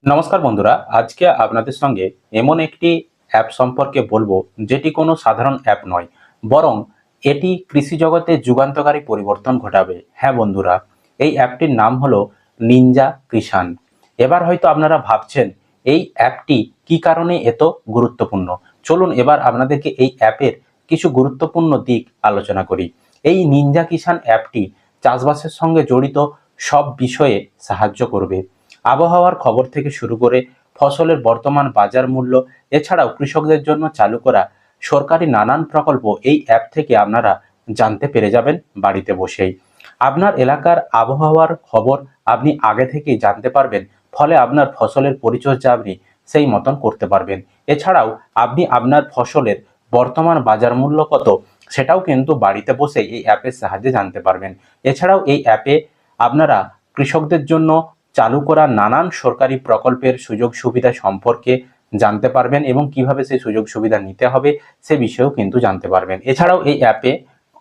নমস্কার বন্ধুরা, আজকে আপনাদের সঙ্গে এমন একটি অ্যাপ সম্পর্কে বলবো যেটি কোনো সাধারণ অ্যাপ নয়, বরং এটি কৃষি জগতে যুগান্তকারী পরিবর্তন ঘটাবে। হ্যাঁ বন্ধুরা, এই অ্যাপটির নাম হলো নিনজা কৃষাণ। এবার হয়তো আপনারা ভাবছেন এই অ্যাপটি কী কারণে এত গুরুত্বপূর্ণ। চলুন এবার আপনাদেরকে এই অ্যাপের কিছু গুরুত্বপূর্ণ দিক আলোচনা করি। এই নিনজা কৃষাণ অ্যাপটি চাষবাসের সঙ্গে জড়িত সব বিষয়ে সাহায্য করবে। আবহাওয়ার খবর থেকে শুরু করে ফসলের বর্তমান বাজার মূল্য, এছাড়াও কৃষকদের জন্য চালু করা সরকারি নানান প্রকল্প এই অ্যাপ থেকে আপনারা জানতে পেরে যাবেন বাড়িতে বসেই। আপনার এলাকার আবহাওয়ার খবর আপনি আগে থেকেই জানতে পারবেন, ফলে আপনার ফসলের পরিচর্যা আপনি সেই মতন করতে পারবেন। এছাড়াও আপনি আপনার ফসলের বর্তমান বাজার মূল্য কত সেটাও কিন্তু বাড়িতে বসে এই অ্যাপের সাহায্যে জানতে পারবেন। এছাড়াও এই অ্যাপে আপনারা কৃষকদের জন্য চালু করা নানান সরকারি প্রকল্পের সুযোগ সুবিধা সম্পর্কে জানতে পারবেন এবং কিভাবে সেই সুযোগ সুবিধা নিতে হবে সে বিষয়েও কিন্তু জানতে পারবেন। এছাড়াও এই অ্যাপে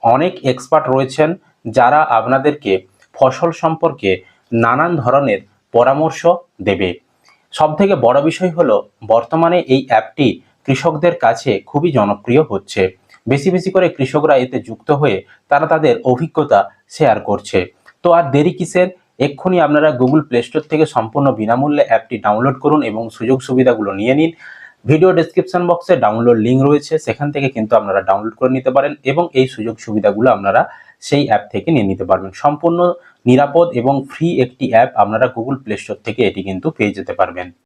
অনেক এক্সপার্ট রয়েছেন যারা আপনাদেরকে ফসল সম্পর্কে নানান ধরনের পরামর্শ দেবে। সবথেকে বড় বিষয় হলো বর্তমানে এই অ্যাপটি কৃষকদের কাছে খুবই জনপ্রিয় হচ্ছে। বেশি বেশি করে কৃষকরা এতে যুক্ত হয়ে তারা তাদের অভিজ্ঞতা শেয়ার করছে। তো আর দেরি কিসের, এক্ষুনি আপনারা গুগল প্লে স্টোর থেকে সম্পূর্ণ বিনামূল্যে অ্যাপটি ডাউনলোড করুন এবং সুযোগ সুবিধাগুলো নিয়ে নিন। ভিডিও ডেসক্রিপশন বক্সে ডাউনলোড লিঙ্ক রয়েছে, সেখান থেকে কিন্তু আপনারা ডাউনলোড করে নিতে পারেন এবং এই সুযোগ সুবিধাগুলো আপনারা সেই অ্যাপ থেকে নিয়ে নিতে পারবেন। সম্পূর্ণ নিরাপদ এবং ফ্রি একটি অ্যাপ, আপনারা গুগল প্লে স্টোর থেকে এটি কিন্তু পেয়ে যেতে পারবেন।